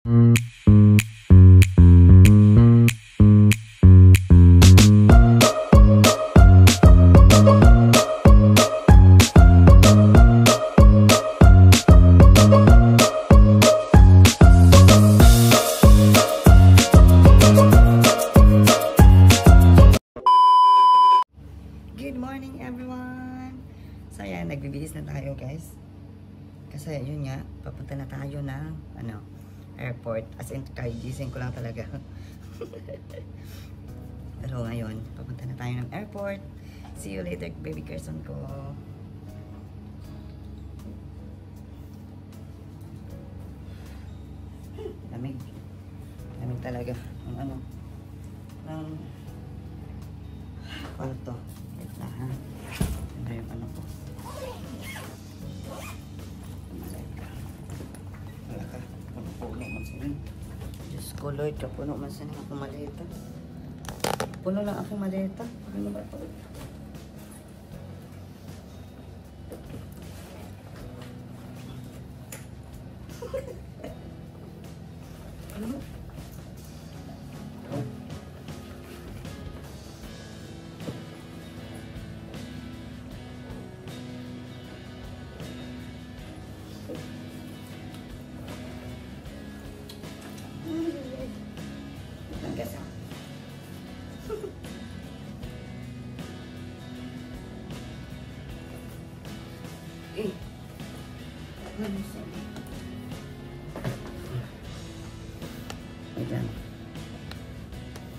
Good morning everyone! So ayan, nagbibihis na tayo guys. Kasi yun nga, papunta na tayo ng airport. As in, kagising ko lang talaga. Pero ngayon, papunta na tayo ng airport. See you later, baby person ko. Lamig. Lamig talaga. Ano to? Wait na ha. Ano yung ano ko? Wala ka. Puno man sila. Diyos ko Lord, kapuno man sila akong maleta. Puno lang akong maleta. Ano ba ito? Ano?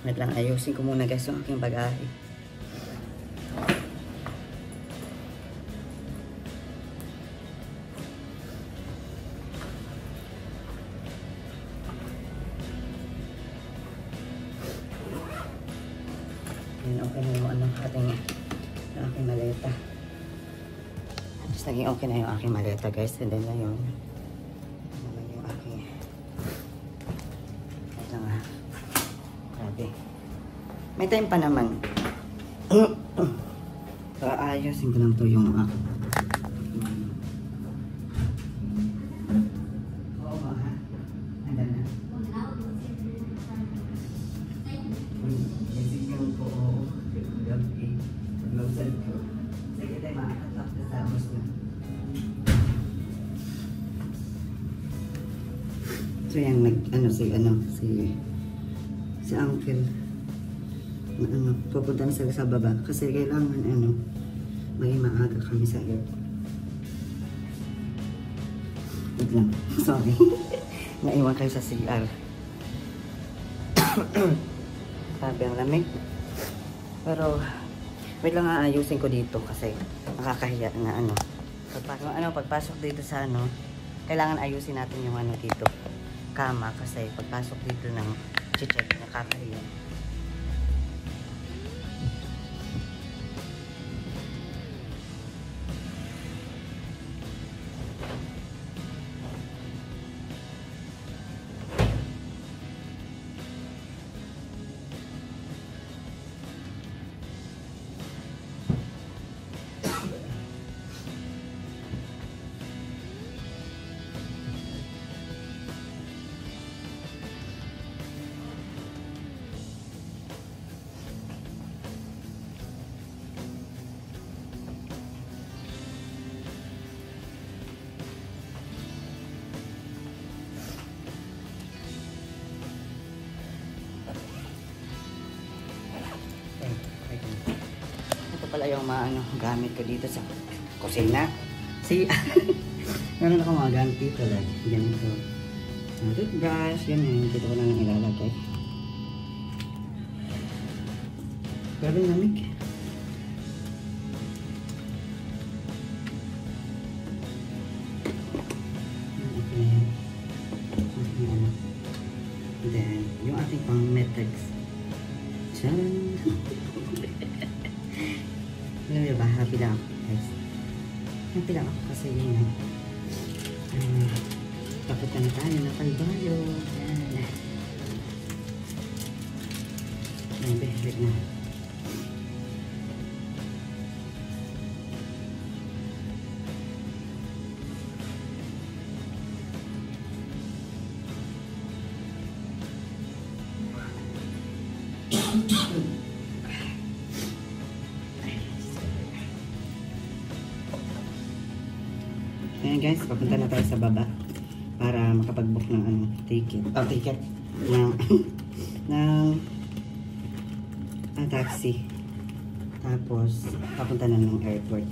Wait lang, ayusin ko muna guys yung aking bagahe. Okay na yung aking maleta. Just naging okay na yung aking maleta guys. And then na yung aking grabe. May time pa naman. Ayusin ko lang to yung so yan si uncle pupunta na sila sa baba kasi kailangan may maaga kami sa airport. Wait lang, sorry. Naiwan kayo sa CR. Sabi ang lamig. Pero wait lang, ayusin ko dito kasi nakakahiya na pagpasok dito sa kailangan ayusin natin yung dito kama kasi pagpasok dito ng check nakakahiya. Pala yung gamit ko dito sa kusina. See? Meron ako mga gamit dito lang. Ganito. Toothbrush. Yan yun. Dito ko lang ilalagay. Grabe lamig. Then, yung ating pang Metex. Diyan. Alam niyo ba, happy lang ako guys. Happy lang ako kasi yun papunta na tayo ng Calvario. Ayan, wait na. guys, papunta na tayo sa baba para makapag-book ng ano, ticket. Oh, ticket ng ng taxi. Tapos papunta na ng airport.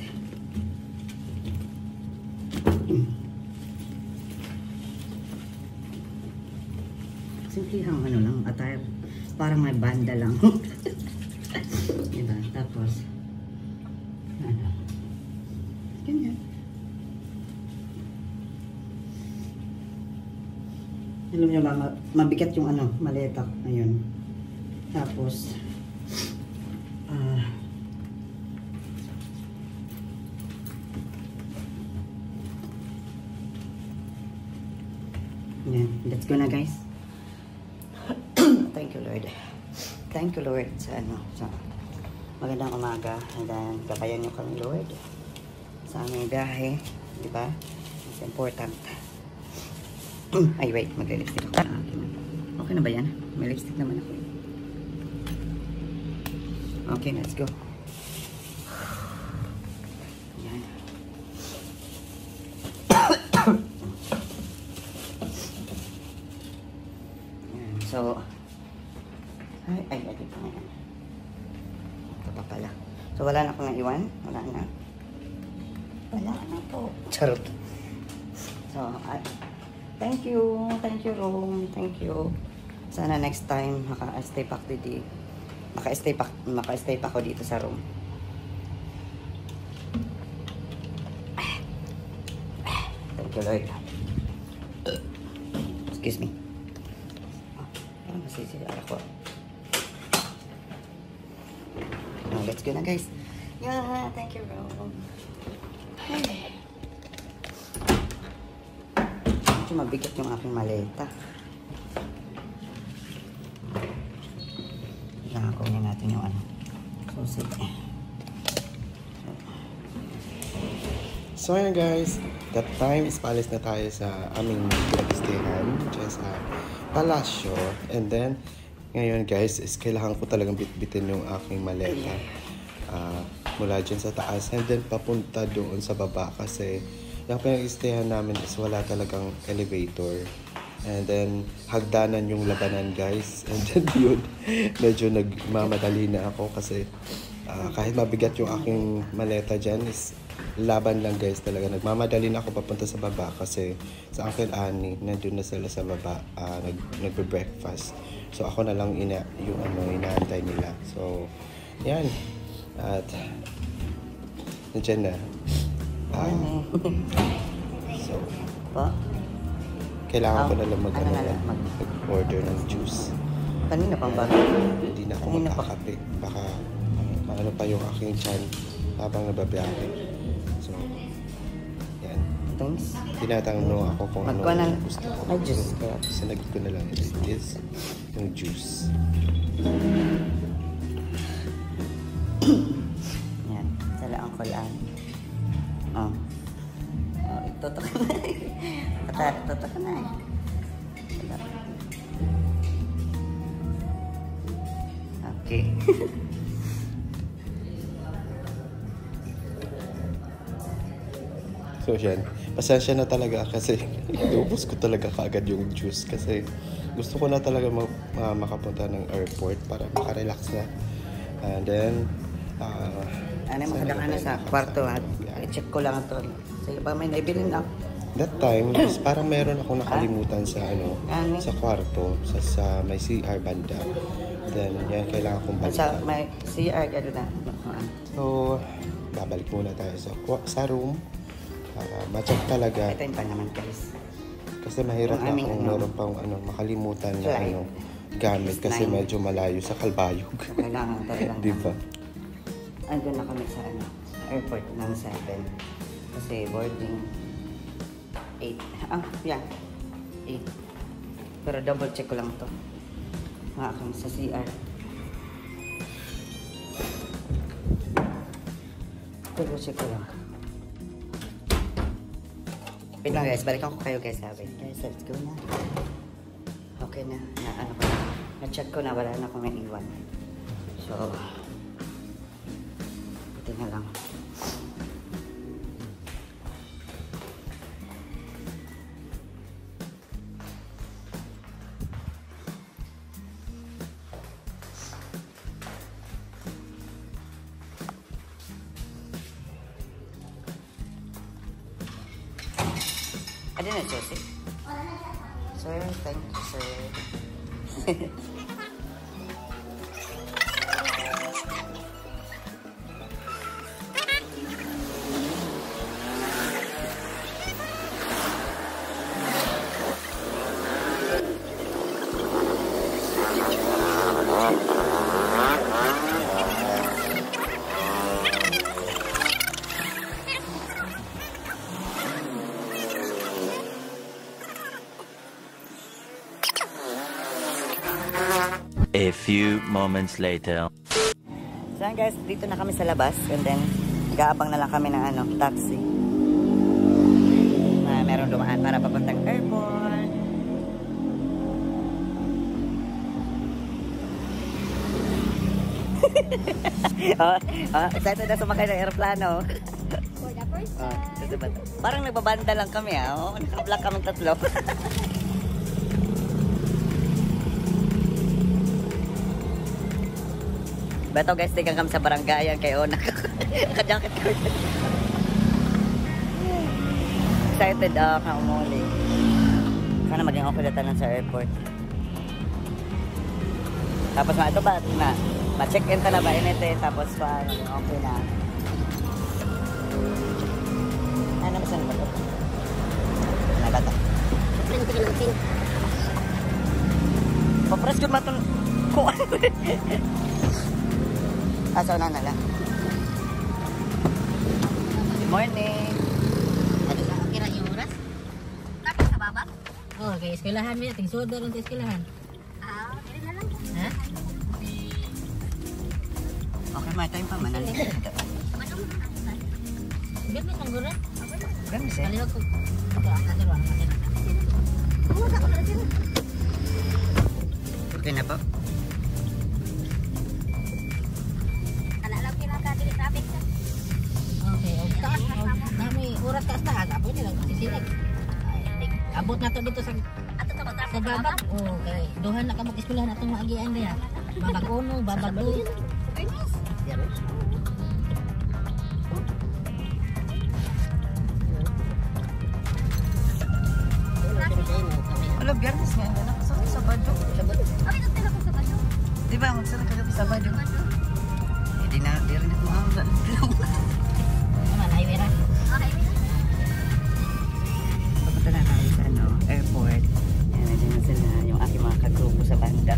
Simplihang ano lang, attire. Parang may banda lang. Diba? Tapos ano? Ganyan. Alam niyo ba, mabigat yung ano, maleta. Ayun. Tapos, yan. Let's go na, guys. Thank you, Lord. Thank you, Lord, sa ano, sa magandang umaga. And then, gabayan niyo kami, Lord, sa aming biyahe. Diba? It's important. Ay, wait. Magre-lipstick ako. Okay na ba yan? May lipstick naman ako. Okay, let's go. Yan. Yan. So, ay, dito na yan. Ito pa pala. So, wala na akong naiwan. Wala na. Wala na po. Charot. So, thank you, Rome. Thank you. Sana next time maka-stay pa dito. Maka-stay pa ako dito sa room. Thank you, Lord. Excuse me. Parang masisira ako. Now, let's go na, guys. Yeah, thank you, Rome. Hey. Mabigat yung aking maleta. Nakakunin natin yung ano, susi. So ayan guys, that time is paalis na tayo sa aming pinag-stayhan dyan sa Palasyo. And then, ngayon guys, is kailangan ko talagang bitbitin yung aking maleta mula dyan sa taas. And then, papunta doon sa baba kasi yung pinag-stayhan namin is wala talagang elevator. And then, hagdanan yung labanan, guys. And then, yun, medyo nagmamadali na ako kasi kahit mabigat yung aking maleta dyan is laban lang, guys, talaga. Nagmamadali na ako papunta sa baba kasi sa Uncle Annie, nandun na sila sa baba, nagbe-breakfast. So, ako na lang yung inaantay nila. So, yan. At, nandiyan na. So, kailangan ko na lang mag-order ng juice. Kanina pang bago. Hindi na ako magkakape. Baka maano pa yung aking tiyan habang nababiyahe. So, yan. Thanks. Tinatanong ako kung ano gusto ko. May juice. Sinagit ko na lang is yung juice. Yan. Sala ang kulaan. Oh. Toto ka na eh. Toto ka na eh. Okay. So yan, pasensya na talaga kasi iubos ko talaga kaagad yung juice kasi gusto ko na talaga makapunta ng airport para makarelax na. And then, makadaka na sa kwarto at i-check ko lang ito. Sige pa, may naibilin na. That time, is parang meron akong nakalimutan sa sa kwarto, sa may CR banda. Then, yan, kailangan kong balikan. Sa may CR, gano'n na. So, babalik muna tayo sa room. Ma-check talaga. Ito yung pa naman, guys. Kasi mahirap na kung meron pang makalimutan na gamit kasi medyo malayo sa Kalbayog. Kailangan talaga. Di ba? Andun na kami sa airport ng 7. Kasi boarding 8. Yan. 8. Pero double check ko lang to. Mga aking sa CR. Double check ko lang. Wait lang guys, balikan ko kayo guys. Wait guys, let's go na. Okay na. Na-check ko na, wala na akong naiwan. So, ito na lang. Hindi na, Chelsea. Sir, thank you, sir. A few moments later. So yan guys, dito na kami sa labas and then nag-aabang na lang kami ng taxi. Na meron dumaan para papuntang airport. Excited na sumakay ng aeroplano. For the first time. Parang nagbabanda lang kami naka-vlog kaming tatlo. Beto guys, tingnan kami sa barangayan kayo. Naka-jacket ko. Excited na umuli. Sana maging okay na tanan sa airport. Tapos ito ba? Ma-check-in ka na ba? Tapos maging okay na. Ano masan ba ito? Nagata. Friend ko ng pink. Papress ko matun ko. Aso na lang. Good morning. Ano sa kira yung oras? Tapos sa baba? Oh, kay eskwelahan mo ting sodo lang sa eskwelahan. Dili na lang. Ha? Okay, may time pa manali. Gamit ang gura. Gamis eh. Kaliwag ko. Okay, ang natin wala natin. Okay na po. Okay, taas. Namoy oras taas. Abot nila sisinig. Abot na to dito sa babag. Okay, duhan na kamot eskwelahan atong maagian diha. Babag 1, babag 2. Wala, biyernes nga. Saan sa Badyo? Di ba? Magsara ka sa Badyo. Hindi na, di rin ito mahangga. Naman, highway ra. Papunta na tayo sa airport. Yan, nandiyan na sila. Yung aking mga kagrupo sa banda.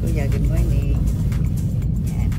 Kuya, good morning. Yan.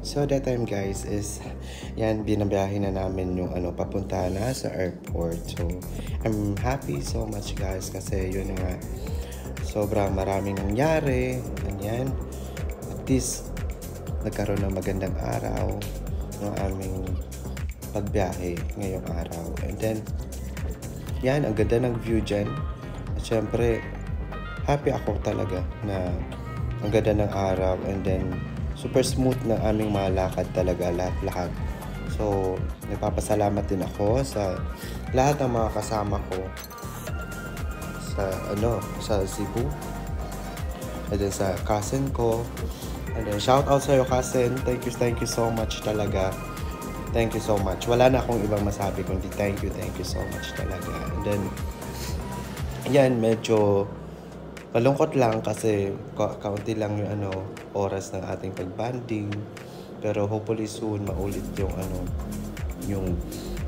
So that time guys is yan, binabiyahe na namin yung papunta na sa airport. So I'm happy so much guys kasi yun nga, sobrang maraming nangyari. Yan, at least nagkaroon ng magandang araw ng aming pagbiyahe ngayong araw. And then yan, ang ganda ng view dyan. At syempre happy ako talaga na ang ganda ng araw, and then super smooth na aming mga lakad talaga, lahat. So, nagpapasalamat din ako sa lahat ng mga kasama ko sa Cebu, and then sa cousin ko, and then shout out sa iyo, cousin. Thank you so much talaga. Thank you so much. Wala na akong ibang masabi kundi thank you so much talaga. And then yan, medyo malungkot lang kasi kaunti lang yung oras ng ating pagbanding, pero hopefully soon maulit yung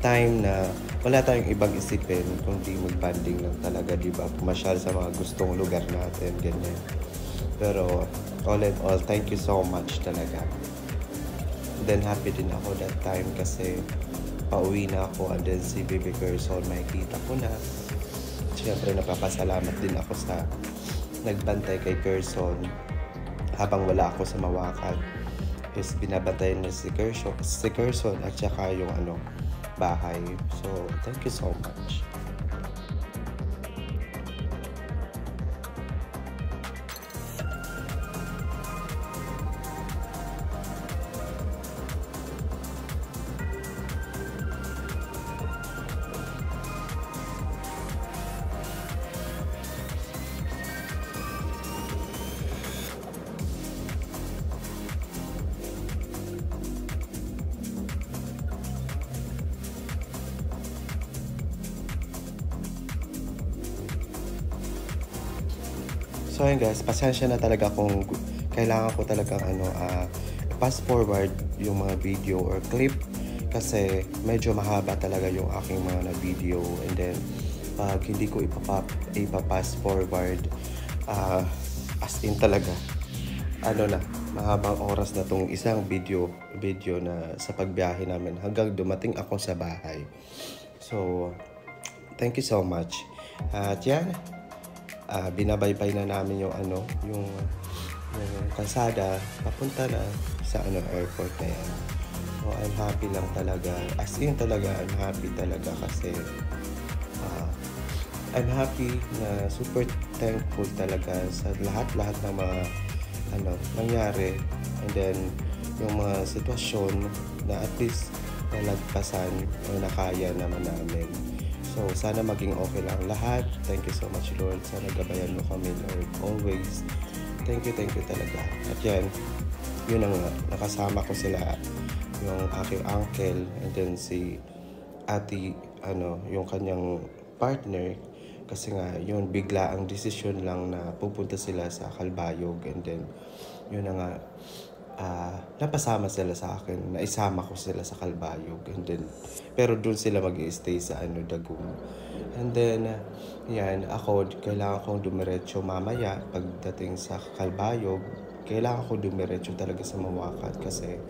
time na wala tayong ibang isipin kundi magbanding lang talaga, di ba? Pumasyal sa mga gustong lugar natin, ganyan. Pero all in all, thank you so much talaga. Then happy din ako that time kasi pauwi na ako, and then si Baby Gerson makikita ko na. Siyempre napapasalamat din ako sa nagbantay kay Gerson habang wala ako sa Mawakat. Is binabantayan na si Gerson at saka yung bahay. So thank you so much. So ayun guys, pasensya na talaga kung kailangan ko talagang pass forward yung mga video or clip kasi medyo mahaba talaga yung aking mga na video, and then pag hindi ko ipa-pass forward as in talaga mahabang oras na tong isang video na sa pagbiyahe namin hanggang dumating ako sa bahay. So thank you so much. At yan, binabaybay na namin yung kalsada papunta na sa airport na yan. So I'm happy lang talaga, as in talaga I'm happy talaga kasi I'm happy na super thankful talaga sa lahat ng mga nangyari, and then yung mga sitwasyon na at least nalagpasan o nakaya naman namin. So, sana maging okay lang lahat. Thank you so much, Lord. Sana gabayan mo kami, Lord, always. Thank you talaga. At yan, yun nga, nakasama ko sila, yung aking uncle, and then si ate, yung kanyang partner, kasi nga, yun, bigla ang desisyon lang na pupunta sila sa Calbayog, and then, yun nga, napasama sila sa akin, naisama ko sila sa Calbayog, and then pero doon sila mag-i-stay sa Dagum. And then yan, ako kailangan kong dumiretso mamaya pagdating sa Calbayog. Kailangan ko dumiretso talaga sa Mawakat kasi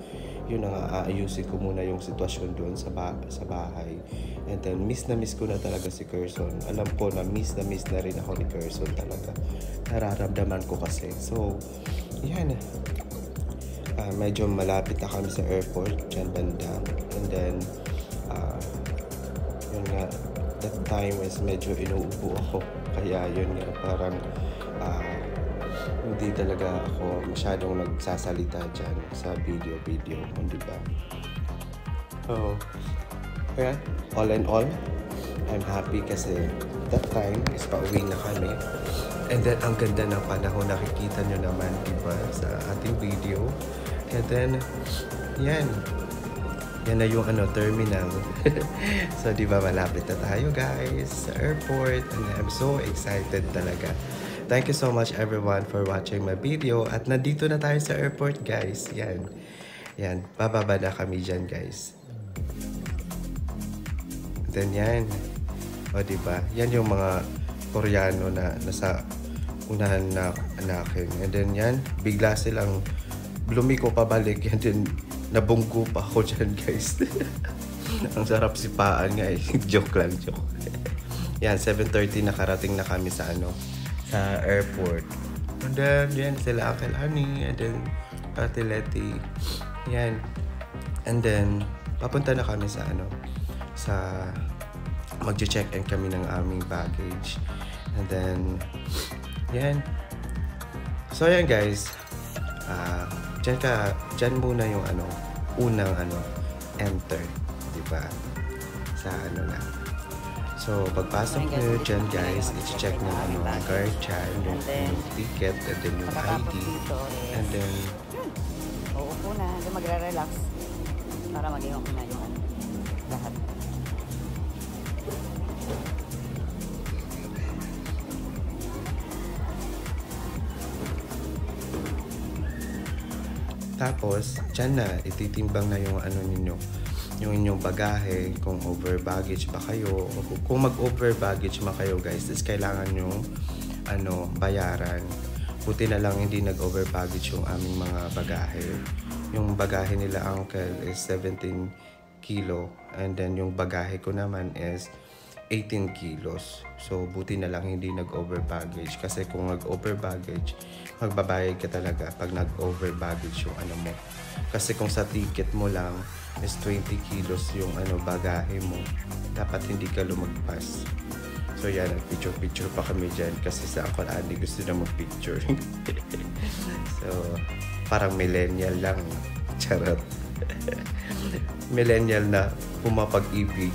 yun nga, aayusin ko muna yung sitwasyon doon sa bahay. And then miss ko na talaga si Gerson. Alam ko na miss na rin ako ni Gerson talaga. Nararamdaman ko kasi. So yan, medyo malapit na kami sa airport dyan banda, and then yun nga, that time is medyo inuubo ako, kaya yun nga, parang hindi talaga ako masyadong nagsasalita dyan sa video, diba? So yeah, all in all, I'm happy kasi that time is pauwi na kami. And then, ang ganda ng panahon, nakikita nyo naman, diba, sa ating video. And then, yan na yung terminal. So, diba, malapit na tayo, guys, sa airport. And I'm so excited talaga. Thank you so much, everyone, for watching my video. At nandito na tayo sa airport, guys. Yan, bababa na kami dyan, guys. And then, yan. O, diba, yan yung mga Koreano na nasa unahan na akin. And then yan, bigla silang lumiko pabalik. And then, nabunggo pa ako dyan, guys. Ang sarap sipaan nga eh. Joke lang. Yan, 7:30 nakarating na kami sa sa airport. And then, yan, sila Uncle Ani. And then, Ate Letty. Yan. And then, papunta na kami sa mag-check-in kami ng aming baggage. And then, Yan. So, ayan guys. Dyan muna yung unang enter. Diba? Sa na. So, pagpasok nyo dyan guys, i-check nyo ang guard dyan, yung ticket, and then yung ID. And then, uupo na, then magre-relax para maging okay na yung lahat. tapos, dyan na, ititimbang na yung ninyo, yung inyong bagahe, kung over baggage ba kayo. Kung mag-over baggage ba kayo guys, is kailangan yung bayaran. Buti na lang hindi nag-over baggage yung aming mga bagahe. Yung bagahe nila uncle is 17 kilo and then yung bagahe ko naman is 18 kilos. So, buti na lang hindi nag-over baggage. Kasi kung nag-over baggage, magbabayad ka talaga pag nag-over baggage yung mo. Kasi kung sa ticket mo lang is 20 kilos yung bagahe mo, dapat hindi ka lumagpas. So, yan. Picture-picture pa kami dyan kasi sa Uncle Andy gusto na mag-picture. So, parang millennial lang. Charot. Millennial na pumapag-ibig.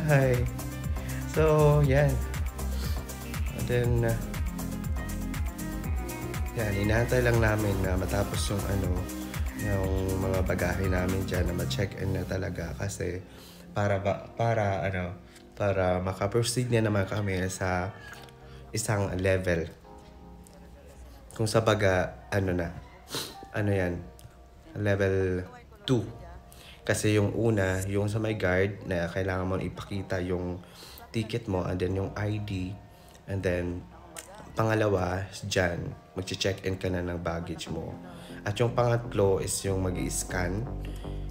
Hi. So, yan. And then, yan, inaantay lang namin na matapos yung yung mga bagahe namin dyan na ma-check-in na talaga kasi para maka-proceed na naman kami sa isang level. Kung sa baga, level 2. Kasi yung una, yung sa may guard na kailangan mo ipakita yung ticket mo and then yung ID. And then, pangalawa, dyan, mag-check-in ka na ng baggage mo. At yung pangatlo is yung mag-i-scan.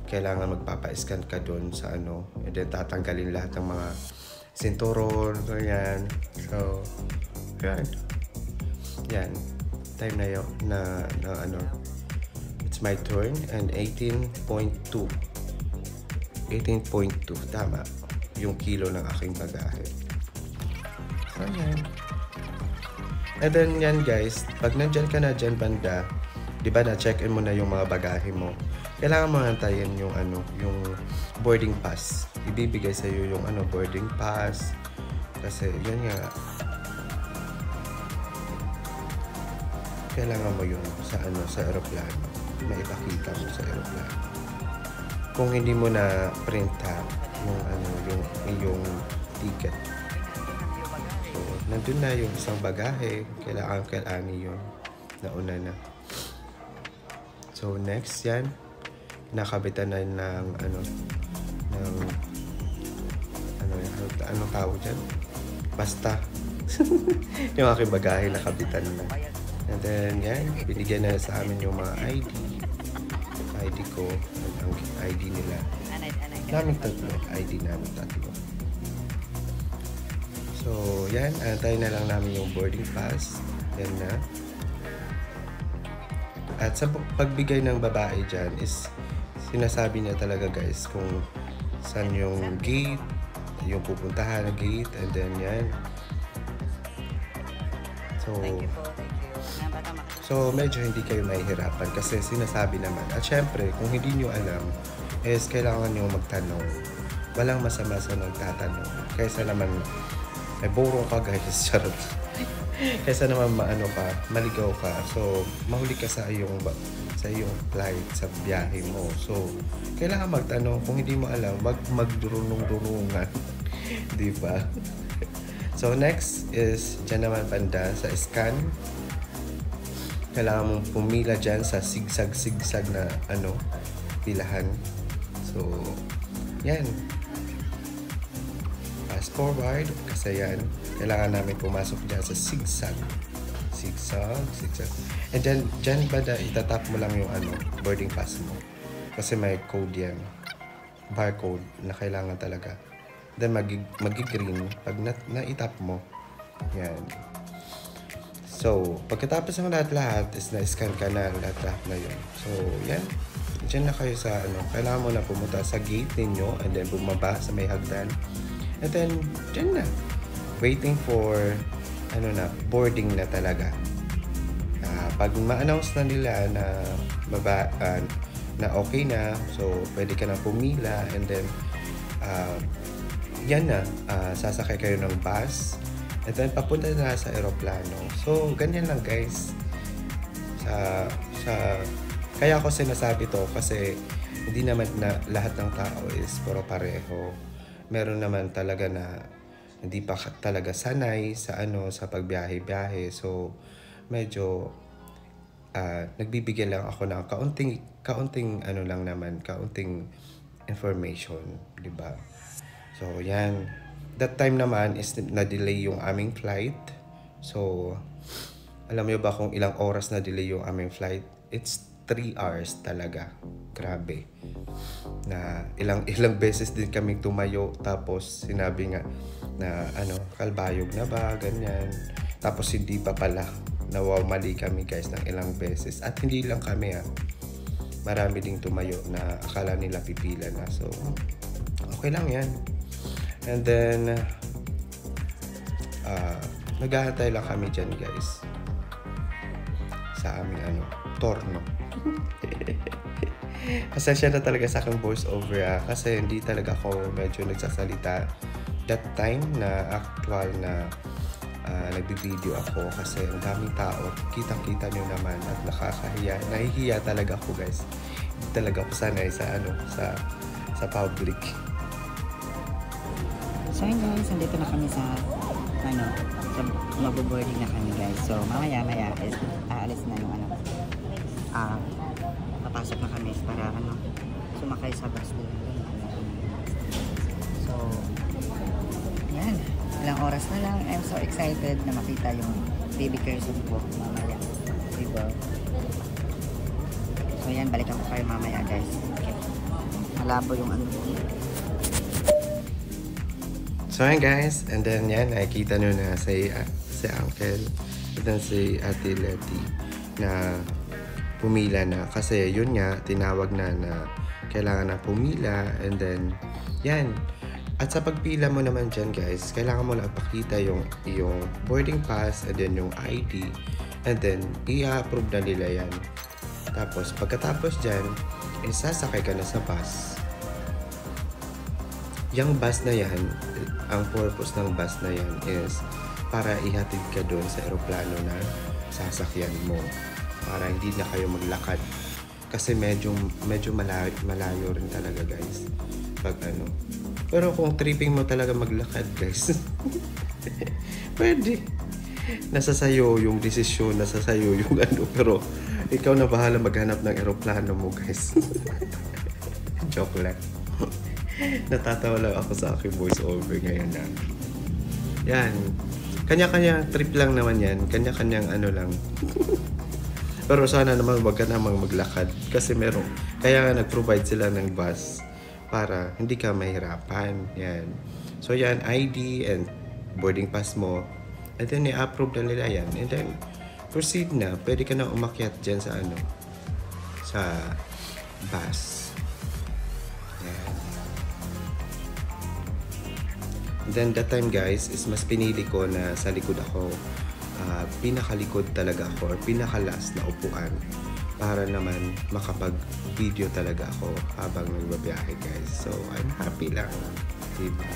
Kailangan magpapa-scan ka dun sa and then tatanggalin lahat ng mga sinturon, ganyan. So, yan. Yan. Time na yun na it's my turn and 18.2. 18.2, tama. Yung kilo ng aking bagahe. So, yan. And then, yan guys, pag nandyan ka na dyan banda, di ba na-check-in mo na yung mga bagahe mo, kailangan mo antayin yung yung boarding pass. Ibibigay sa iyo yung boarding pass. Kasi, yun nga. Kailangan mo yung sa aeroplano. Maipakita mo sa aeroplano. Kung hindi mo na print yung ticket. So, nandun na yung isang bagahe. Kailangan yun. Nauna na. So, next yan. Nakabitan na ng anong tawag dyan? Basta. Yung aking bagahe nakabitan na. And then, yan. Binigyan na sa amin yung mga ID ko. Ang ID nila. Naming tatlo. ID namin tatlo. So, yan. Antayin na lang namin yung boarding pass. Yan na. At sa pagbigay ng babae dyan is sinasabi niya talaga guys kung saan yung gate, yung pupuntahan na gate, and then yan. So medyo hindi kayo mahihirapan kasi sinasabi naman. At syempre, kung hindi nyo alam, is kailangan nyo magtanong. Walang masama sa nagtatanong. Kaysa naman, may borong ka guys, charot. Kaysa naman maligaw ka. So, mahuli ka sa iyong flight, sa biyahe mo. So, kailangan magtanong. Kung hindi mo alam, wag magdurunong-durungan. Diba? So, next is dyan naman banda sa scan. Kailangan mong pumila dyan sa sigsag-sigsag na pilahan. So, yan. Fast forward. Kasi yan. Kailangan namin pumasok dyan sa zigzag. Zigzag. And then, dyan banda, itatap mo lang yung boarding pass mo. Kasi may code yan. Barcode na kailangan talaga. Then, magi-green. Pag na-itap mo, yan. So, pagkatapos ng lahat-lahat, is na-scan ka na lahat-lahat na yun. So, yan. Diyan na kayo sa kailangan mo na pumunta sa gate ninyo and then bumaba sa may hagdan. And then, dyan na. waiting for boarding na talaga. Pag ma-announce na nila na na okay na, so pwede ka na pumila, and then yan na, sasakay kayo ng bus, and then papunta na sa eroplano. So ganyan lang guys. Kaya ako sinasabi to kasi hindi naman na lahat ng tao is pareho. Meron naman talaga na hindi pa talaga sanay sa pagbiyahe-biyahe. So medyo nagbibigay lang ako ng kaunting information, di ba? So yan. That time naman is na-delay yung aming flight. So alam mo ba kung ilang oras na delay yung aming flight? It's 3 hours talaga. Grabe. Na ilang beses din kaming tumayo, tapos sinabi nga na kalbayog na ba, ganyan. Tapos hindi pa pala. Nawawmali kami guys ng ilang beses. At hindi lang kami marami ding tumayo na akala nila pipila na. So okay lang yan. And then naghahantay lang kami dyan guys sa aming torno. Pasensya na talaga sa aking voice over kasi hindi talaga ako medyo nagsasalita that time na actual na nagbibideo ako kasi ang daming tao, kitang-kita nyo naman at nakakahiya. Nahihiya talaga ako guys. Hindi talaga ako sanay sa public. So yun guys, nandito na kami sa mag-boarding na kami guys. So mamaya is aalis na yung papasok na kami para sumakay sa bus nila. So yan, ilang oras na lang. I'm so excited na makita yung baby Curzon ko mamaya, diba? So yan, balikan ko kayo mamaya guys. Okay, malabo yung So yan guys, and then yan, nakikita nyo na si Uncle and then si Ate Letty na pumila na. Kasi yun nga, tinawag na kailangan na pumila, and then yan. At sa pagpila mo naman dyan guys, kailangan mo lang ipakita yung boarding pass and then yung ID, and then i-approve na nila yan. Tapos pagkatapos dyan, sasakay ka na sa bus. Yung bus na yan, ang purpose ng bus na yan is para ihatid ka doon sa eroplano na sasakyan mo. Para hindi na kayo maglakad. Kasi medyo malayo rin talaga guys. Pero kung tripping mo talaga maglakad guys, pwede. Nasa sayo yung desisyon, nasa sayo yung pero ikaw na bahala maghanap ng eroplano mo guys. Joke lang. Natatawa lang ako sa aking voice over ngayon na. Yan. Kanya-kanya trip lang naman yan. Kanya-kanyang lang. Pero sana naman wag ka namang maglakad. Kasi kaya nag-provide sila ng bus para hindi ka mahirapan. Yan. So yan, ID and boarding pass mo. And then i-approve na nila yan. And then proceed na. Pwede ka na umakyat dyan sa sa bus. Yan. Then that time guys is mas pinili ko na sa likod ako, pinakalikod talaga ako or pinakalas na upuan para naman makapag-video talaga ako habang nagbabiyahe guys. So I'm happy lang, diba?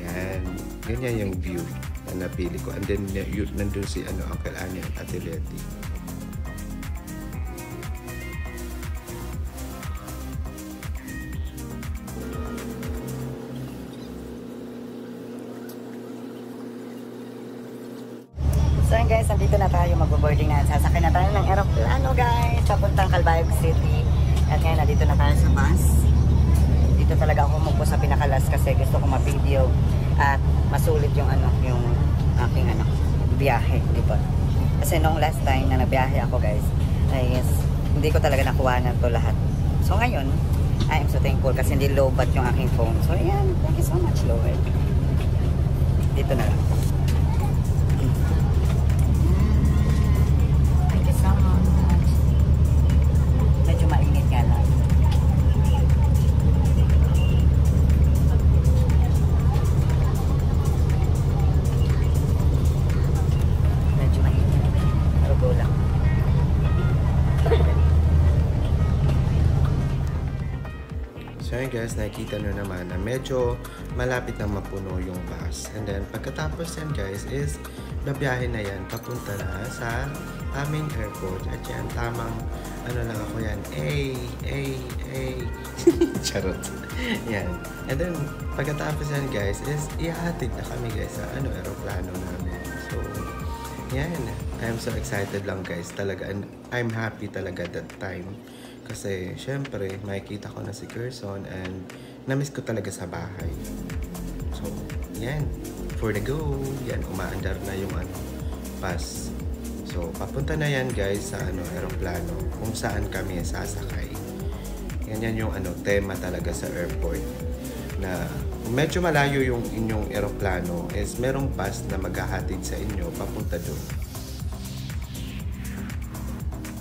Yan, ganyan yung view na napili ko. And then nandun si Uncle Anya at Ate Letty. So yun guys, nandito na tayo, mag-boarding na. Sasakay na tayo ng aeroplano guys, papuntang Calbayog City. At ngayon, nandito na tayo sa bus. Dito talaga ako umupo sa pinakalas kasi gusto ko ma-video at masulit yung yung aking biyahe, di ba? Kasi nung last time na nagbiyahe ako guys, ay hindi ko talaga nakuha na to lahat. So ngayon, I am so thankful kasi hindi low-bat yung aking phone. So yan, thank you so much Lord. Dito na lang. guys, nakikita nyo naman na medyo malapit na mapuno yung bus. And then, pagkatapos yan guys is babiyahe na yan papunta na sa aming airport. At yan, tamang ano lang ako yan. Charot. Yan. And then, pagkatapos yan guys is ihahatid na kami guys sa aeroplano namin. So, yan. I'm so excited lang guys. Talaga, and I'm happy talaga that time. Kasi, syempre, makikita ko na si Gerson and namiss ko talaga sa bahay. So, yan. For the go. Yan, umaandar na yung bus. So, papunta na yan guys sa aeroplano kung saan kami sasakay. Yan yung tema talaga sa airport. Na medyo malayo yung inyong aeroplano is merong bus na maghahatid sa inyo papunta doon.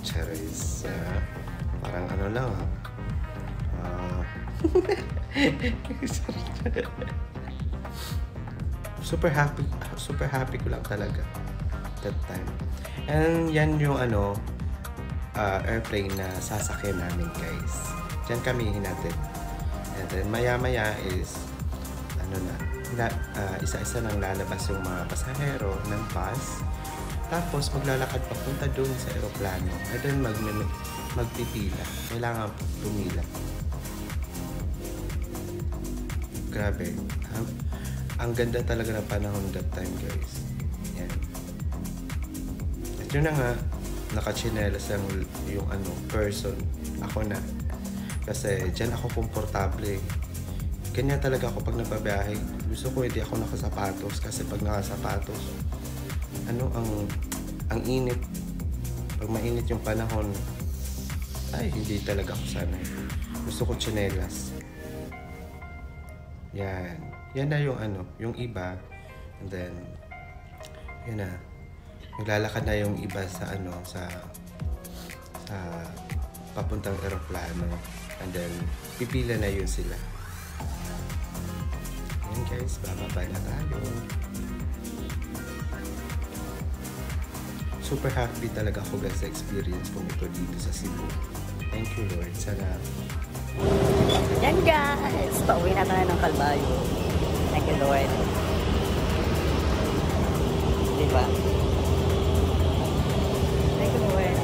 Charis. Parang lang super happy ko lang talaga that time. And yan yung airplane na sasakyan namin guys. Diyan kami hinatid. And then maya is isa-isa nang lalabas yung mga pasahero ng bus. Tapos maglalakad papunta doon sa aeroplano. And then magpipila. Kailangan pumila. Grabe. Ang ganda talaga ng panahon that time guys. Yan. At yun na nga, nakachinelas yung person. Ako na. Kasi dyan ako komportable. Ganyan talaga ako pag nagbabiyahe. Gusto ko hindi ako nakasapatos. Kasi pag nakasapatos, ang init. Pag mainit yung panahon, ay hindi talaga ako sanay. Gusto ko chinelas. Yan. Yan na yung yung iba. And then, yun na. Maglalakad na yung iba sa sa papuntang aeroplano. And then, pipila na yun sila. Yan guys, bababa na tayo. Super happy talaga ako guys sa experience ko ito dito sa Cebu. Thank you Lord. Sana. Yan guys, pauwi na tayo ng Calvario. Thank you Lord. Diba? Thank you Lord.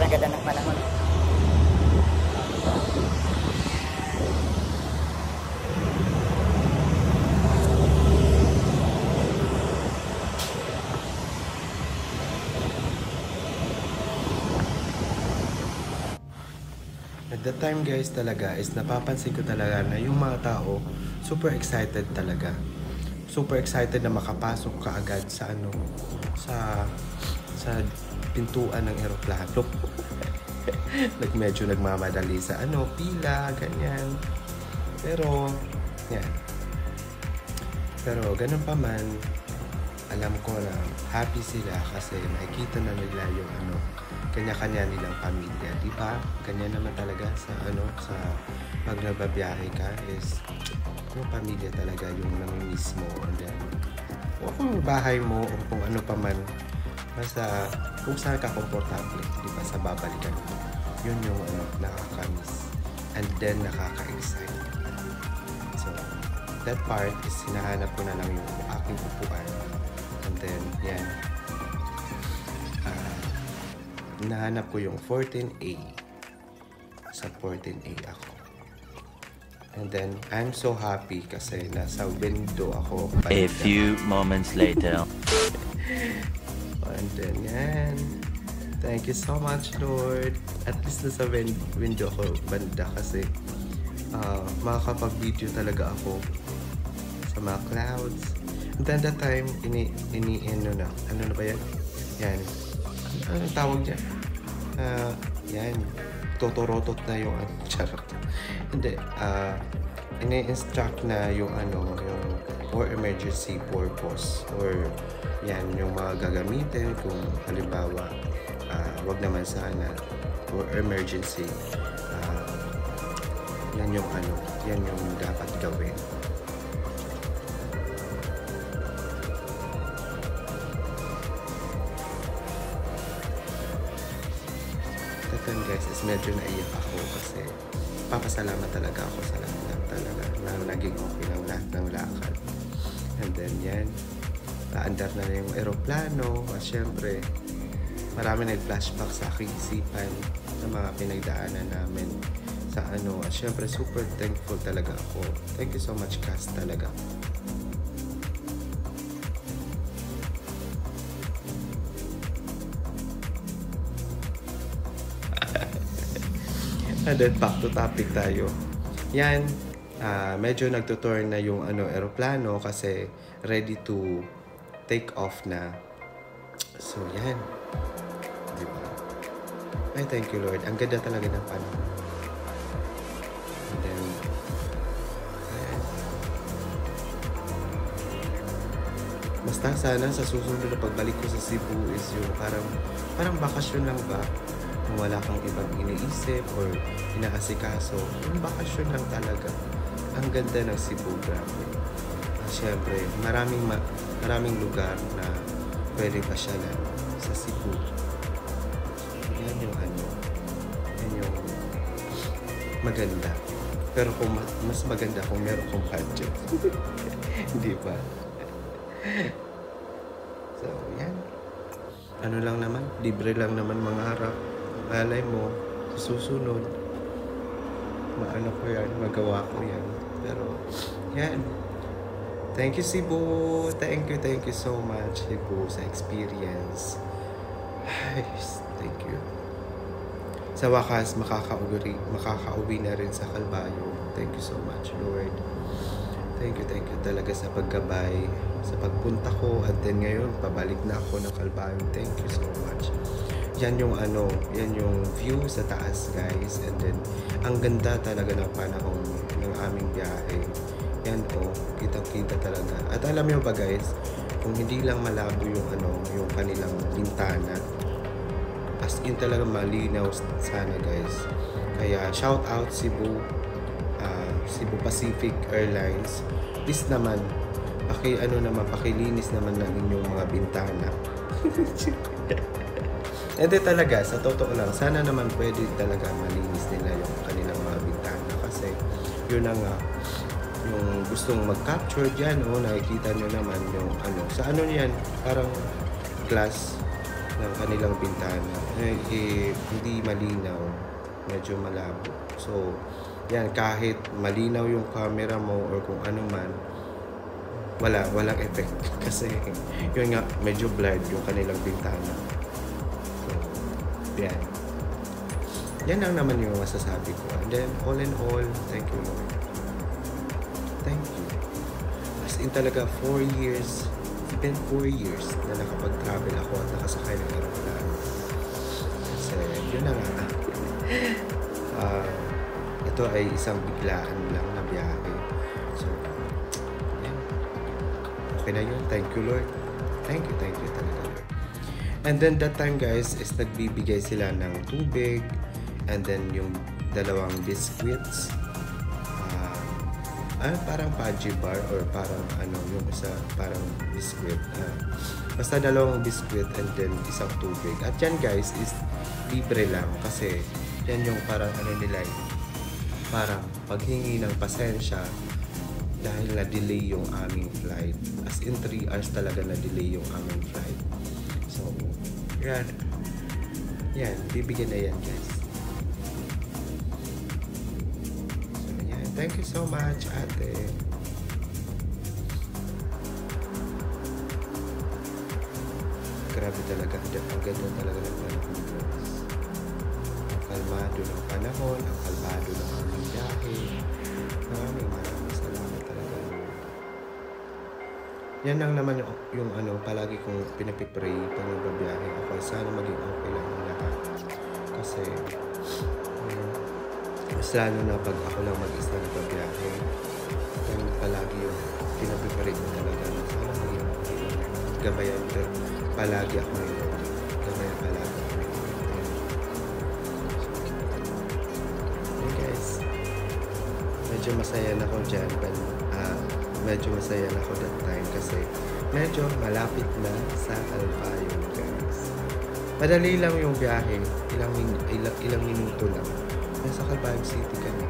Ganda ng panahon. At that time guys talaga is napapansin ko talaga na yung mga tao super excited talaga. Super excited na makapasok kaagad sa sa pintuan ng eroplano. Like medyo nagmamadali sa pila, ganyan. Pero, yan. Pero ganun pa man, alam ko na happy sila kasi makikita na nila yung kanya-kanya nilang pamilya. Di ba? Ganyan naman talaga sa sa pag nagbabiyahe ka is yung pamilya talaga yung namimiss mo. And then, o kung bahay mo o kung ano pa man, basta kung saan ka komportable, di ba, sa babalikan mo. Yun yung nakaka-miss. And then, nakaka-excite. So, that part is hinahanap ko na lang yung aking upuan. And then, yan. Hinahanap ko yung 14A. Sa 14A ako. And then, I'm so happy kasi nasa window ako. A few moments later. And then, yan. Thank you so much, Lord. At least nasa window ako banda kasi makakapag-video talaga ako sa mga clouds. And then that time, ano na ba yan? Yan. Anong tawag dyan? Yan. Totorotot na yung charot. Hindi. Ini-instruct na yung yung for emergency purpose or yan yung mga gagamitin kung halimbawa wag naman sana for emergency Yan yung ano, yan yung dapat gawin. Ito guys, is medyo naiyak ako kasi papasalamat talaga ako sa lahat talaga na naging okay ng lahat ng lakad. And then yan, paandar na yung eroplano at syempre marami nag-flashback sa aking isipan sa mga pinagdaanan namin sa ano. At syempre super thankful talaga ako. Thank you so much Cass talaga. And then back to topic tayo. Yan, medyo nagtuturn na yung ano eroplano kasi ready to take off na. So yan. Diba? Ay, thank you Lord. Ang ganda talaga ng panahon. And then, yan. Basta sana sa susunod na pagbalik ko sa Cebu is yung parang bakasyon lang ba? Kung wala kang ibang iniisip or inaasikaso, yung bakasyon lang talaga. Ang ganda ng Cebu, grabe. Siyempre, maraming lugar na pwede pasyalan sa Cebu. Yan yung ano, yan yung maganda. Pero kung mas maganda kung meron kong budget. Hindi ba? So, yan. Ano lang naman, libre lang naman mangarap. Malay mo, susunod, maano ko yan, magawa ko yan. Pero, yan. Thank you, Cebu. Thank you so much, Cebu, sa experience. Ay, thank you. Sa wakas, makakauwi na rin sa Calbayo. Thank you so much, Lord. Thank you talaga sa paggabay, sa pagpunta ko. At then ngayon, pabalik na ako ng Calbayo. Thank you so much. Yan yung ano, yan yung view sa taas guys. And then, ang ganda talaga ng panahon ng aming biyahe. Yan oh, kitang-kita talaga. At alam niyo ba guys, kung hindi lang malabo yung ano, yung kanilang bintana, as in talaga malinaw sana guys. Kaya shout out Cebu, Cebu Pacific Airlines. Please naman, pakilinis naman ng inyong mga bintana. Hindi talaga, sa totoo lang, sana naman pwede talaga malinis nila yung kanilang mga bintana kasi yun na nga, yung gustong mag-capture dyan, nakikita nyo naman yung ano, sa ano yan, parang glass ng kanilang bintana, hindi malinaw, medyo malabo. So, yan, kahit malinaw yung camera mo or kung ano man, walang effect kasi yun nga, medyo blurred yung kanilang bintana. Yan. Yan lang naman yung masasabi ko. And then, all in all, thank you, Lord. Thank you. As in talaga, 4 years, it's been 4 years na nakapag-travel ako at nakasakay ng aeroplano. Kasi, yun na nga. Ito ay isang biglaan lang na biyahe. So, yan. Okay na yun. Thank you, Lord. Thank you talaga, Lord. And then that time guys is nagbibigay sila ng tubig and then yung dalawang biscuits, parang Paji bar or parang ano yung isa parang biscuit, basta dalawang biscuit and then isang tubig. At yan guys is libre lang kasi yan yung parang ano nila, parang paghingi ng pasensya dahil na-delay yung aming flight. As in 3 hours talaga na-delay yung aming flight. So, yan. Yan, bibigyan na yan, guys. So, yan. Thank you so much, ate. Grabe talaga. Ang ganda talaga ng panahon, guys. Ang kalmado ng panahon, ang kalmado ng aming biyahe. Maraming salamat talaga. Yan lang naman yung ano, palagi kong pinapipray pag nagbabiyahe ako. Sana maging okay lang ang lahat. Kasi, mas lalo na pag ako lang mag-isa nagbabiyahe, yan palagi yung pinapipray ko talaga na sana maging okay lang. Gabayan, pero palagi ako ngayon. Gabayan palagi ako ngayon. Okay guys. medyo masaya na ako dyan. Medyo masaya na ako that time kasi medyo malapit na sa Calbayog, guys. Madali lang yung biyahe. Ilang minuto lang. Nasa Calbayog City kami.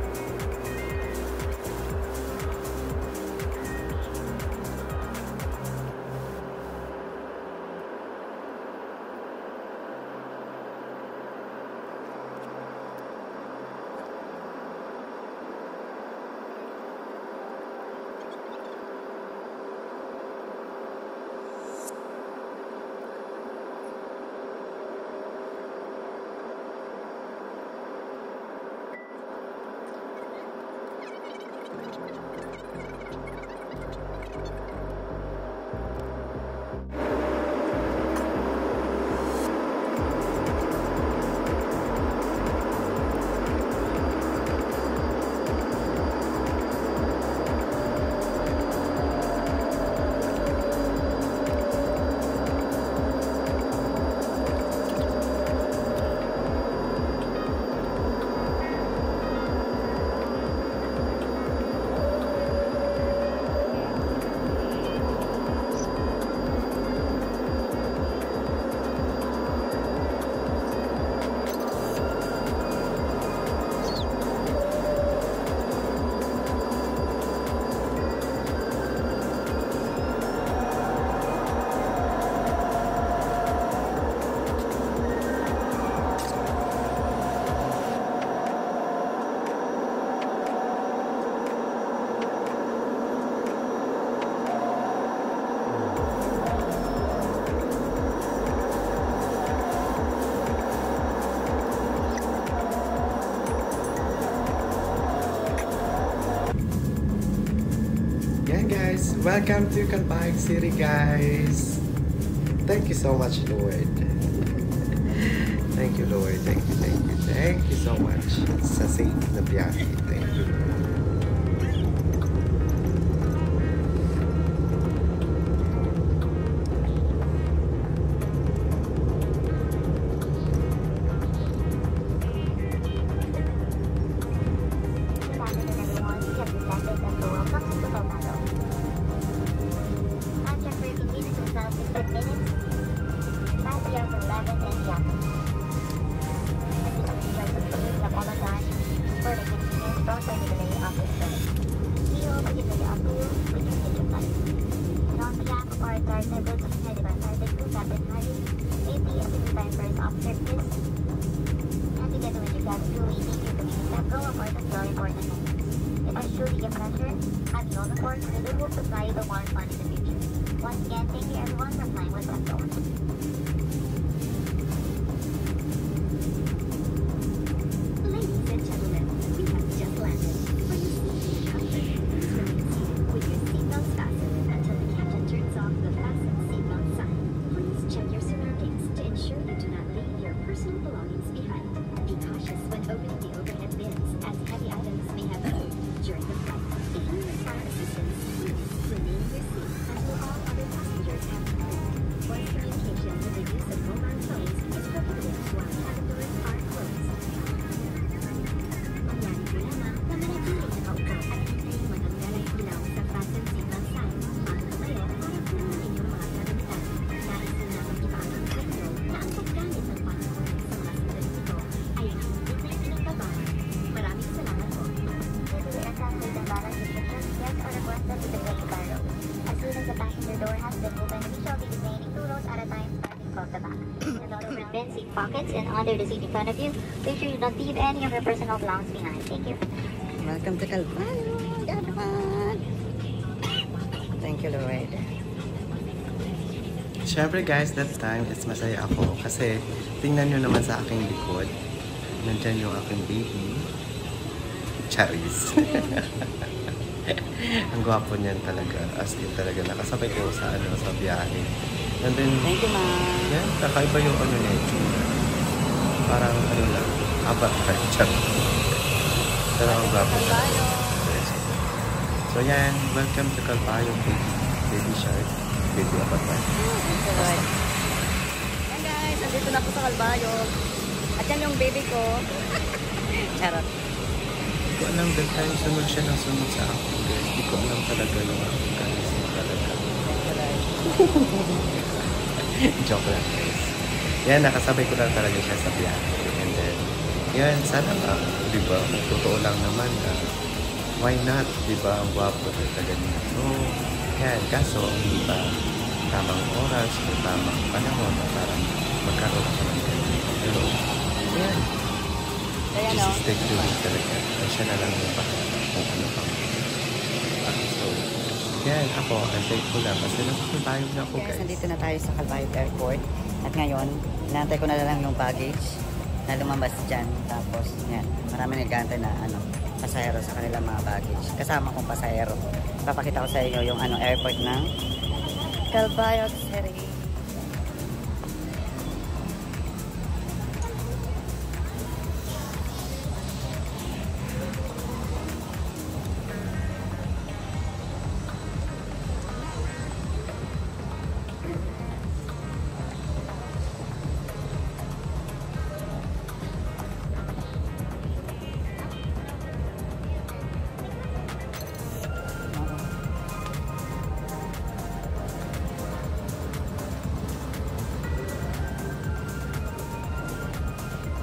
Guys, welcome to Calbayog City, guys. Thank you so much, Lord. Thank you, Lord. Thank you so much sa safe na biyahe. Thank you, Lord. Once again, thank you everyone for flying with us. Ladies and gentlemen, we have just landed. For your safety and comfort, please remain seated with your seatbelts fastened until the captain turns off the fasten seatbelt sign. Please check your surroundings to ensure you do not leave your personal belongings behind. Be cautious when opening the overhead bins, as heavy items may have moved during the flight. If you require assistance, please remain in your seat until all other passengers have completed. Voice communication with the use of mobile phones is prohibited while cabin doors are closed. Mangyari po lamang na manatili nakaupo at hintayin matanggal ang ilaw sa fasten seatbelt sign. Paano kayo para punan inyong mga kagamitan? Nais din namin ipaalam sa inyo na ang paggamit ng passport sa mga sandaling ito ay ang hindi na pinagbabahan. Maraming salamat po. Due to the aircraft balance restrictions, guests are requested to delay by row. As soon as the passenger door has been opened, we shall be detaining 2 rows at a time, starting from the back. In all overhead bin, seat pockets, and under the seat in front of you, make sure you don't leave any of your personal belongings behind. Thank you. Welcome to Calbayog, everyone. Thank you, Lord. Siyempre guys, that time is masaya ako kasi tingnan nyo naman sa aking likod. Nandyan yung aking baby. Charis. Ang gwapo niyan talaga. As in talaga. Nakasabay ko sa biyahe. And then, Thank you, ma'am. yan, kakaiba yung niya. Parang lang. Abat ka. Pero ang gwapo siya. So yan, welcome to Calbayog, baby shark. Baby abat pa. Thank you, Lord. Yan guys, nandito na po sa Calbayog. At yan yung baby ko. Charot. ko alam, that time sunod siya ng sunod sa akin guys. Hindi ko alam talaga yung aking kaisip talaga. Joke lang guys. Yan, nakasabay ko lang talaga siya sa biyahe. And then, yan, sana nga, di ba? Totoo lang naman na, why not, di ba? Ang gwapo talaga niya. So, yan, kaso, hindi pa tamang oras o tamang panahon na parang magkaroon ako ng ganyan. Pero, yan. Kaya no? Just take to it talaga. Siya na lang yung bahala kung ano pang. So, yan, ako, ang thankful lang kasi nakakalbayog na ako, Guys, guys. nandito na tayo sa Calbayog Airport. At ngayon, inaantay ko na lang yung baggage na lumabas dyan. Tapos, yan, marami nag-aantay na pasahero sa kanilang mga baggage. Kasama kong pasahero. Papakita ko sa inyo yung airport ng Calbayog City.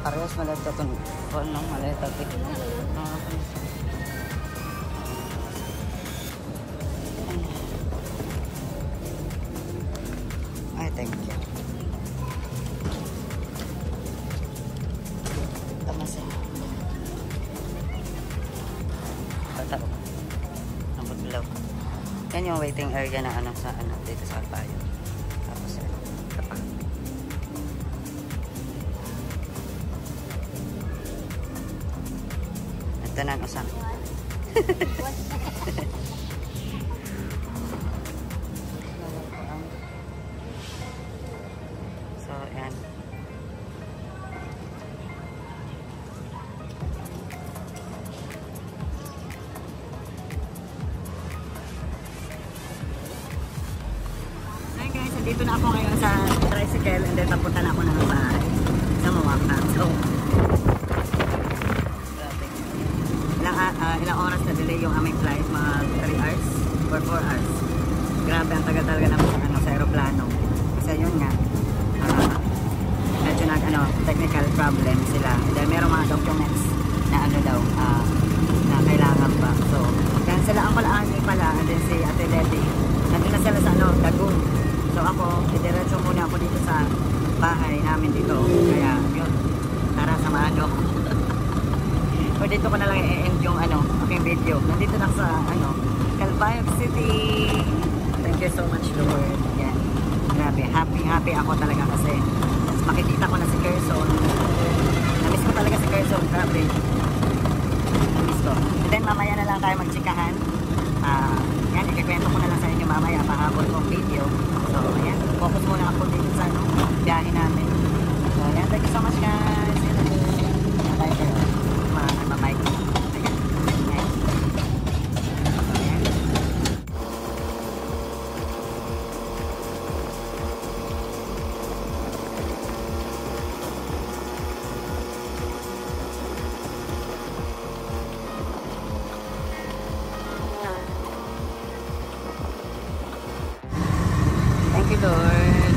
Parehas maleta ito. Anong maleta ito? Ay, thank you. Tamas eh. Bata ko. Ang butlaw. Yan yung waiting area na sa dito sa Calbayog. Tapos ito pa. Ito na ang usap. So, yan. Hi guys, dito na ako ngayon sa tricycle and then papunta na ako ng bahay sa Mawaka. So, ilang oras na delay yung aming flight, mga 3 hours or 4 hours. Grabe, ang tagal talaga naman sa aeroplano. Kasi yun nga, medyo technical problem sila. Dahil merong mga documents na na kailangan pa. So, yan sila ang palaani pala, and then si Ate Letty, nandun na sila sa Dagoon. So ako, idiretso muna ako dito sa bahay namin dito. Kaya, yun, tara, samahan nyo ako. O dito ko na lang i-end yung aking video. Nandito na sa Calbayog City. Thank you so much, Lord. Yan. Grabe, happy ako talaga kasi makikita ko na si Quezon. Namiss ko talaga si Quezon. Grabe. Namiss ko. And then mamaya na lang tayo magtsikahan. Yan, ikikwento ko na lang sa inyo mamaya pahabol kong video. So, ayan. Focus muna ako dito sa biyahe namin. So, ayan. Thank you so much, guys. Bye kayo. Bye-bye. Thank you, Lord.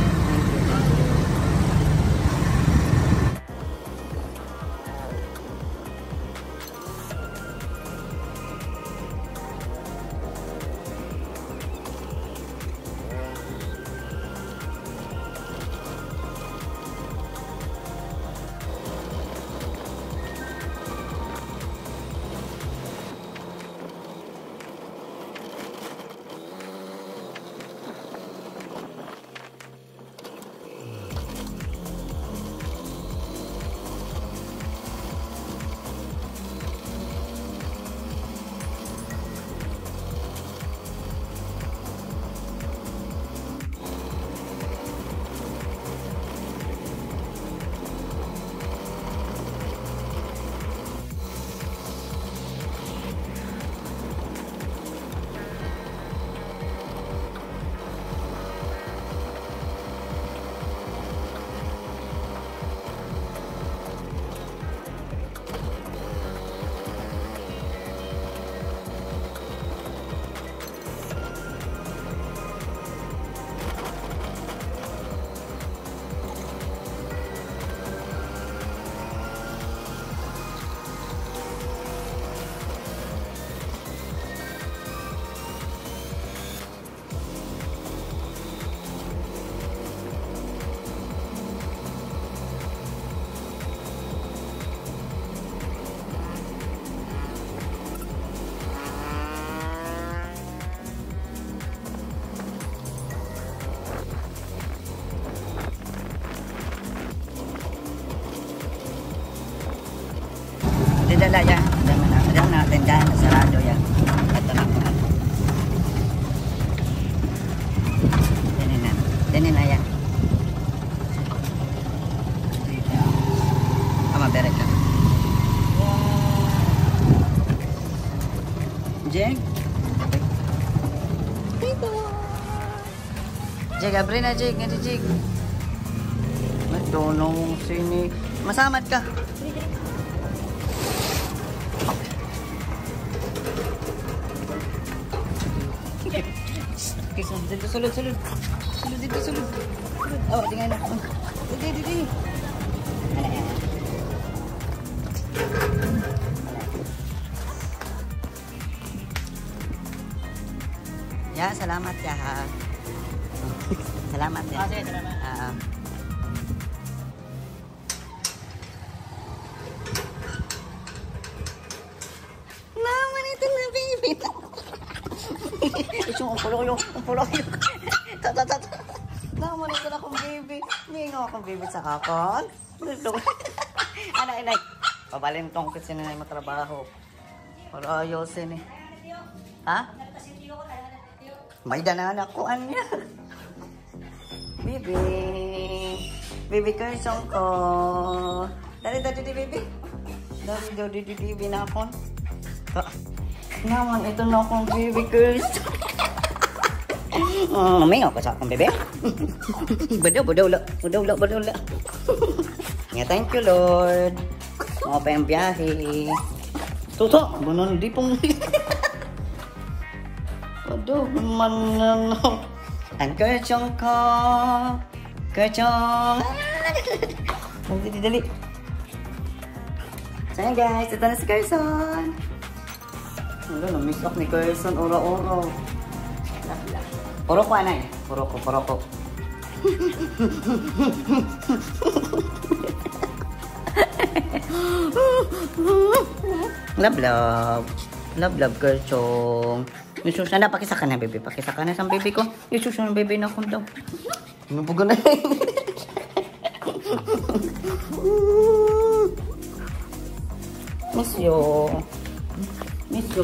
dala yan. Diyan na, tindahan na sarado yan. Ito na po. Dinin na yan. Beret ka. Jeg. Jeg, abri na Jeg. Nga Jeg. Nagdonong sini. Masamat ka. Dito, sulod. Sulod dito, sulod. Oh, tingnan na. Didi. Ayan. Ya, salamat ya. Salamat ya. Sige, salamat. Naman ito na baby. Ito ang pulo. Tata. Naman ito na akong baby. Hindi nga akong baby sa kakon. Anay. Pabalin tong kasi na matrabaho. Para ayosin eh. Ha? May danana ko anya. Bibi kersong ko. Dali baby. Dali bibi na ako. Naman ito na akong bibi kersong. May ako sa akong bibi. Budula. Yeah, thank you Lord. Mga pa yung biyahe. Tuto, bunon di pong. Aduh, man. Ang kerchong ko. Kerchong. Dali. So yan guys, ito na si Kerson. Wala, na-miss up ni Kerson. Oro. Puro ko anay. Puro ko. Love, Kerchong. Isus na, pakisa ka na, baby. Pakisa ka na sa baby ko. Isus na, baby na akong daw. Ano po gana? Miss you,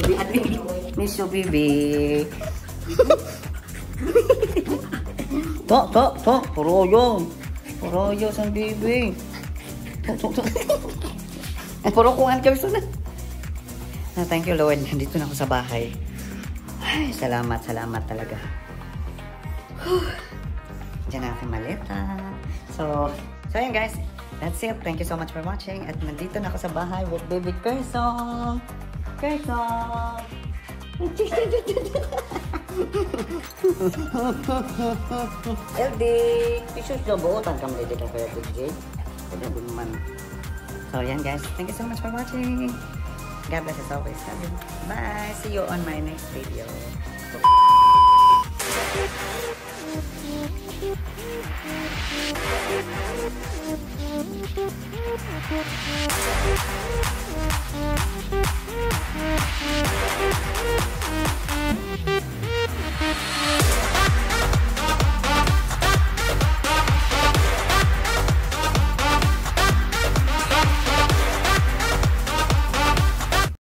baby. Miss you, baby. To. Puro sa baby. Puro kong Kerson na. Thank you, Lord. Nandito na ako sa bahay. Ay, salamat talaga. Diyan na aking maleta. So yun guys. That's it. Thank you so much for watching. At nandito na ako sa bahay with baby Kerson. LD. Isus na buotan kami dito kaya DJ. So yan guys. Thank you so much for watching. God bless as always. Bye. See you on my next video.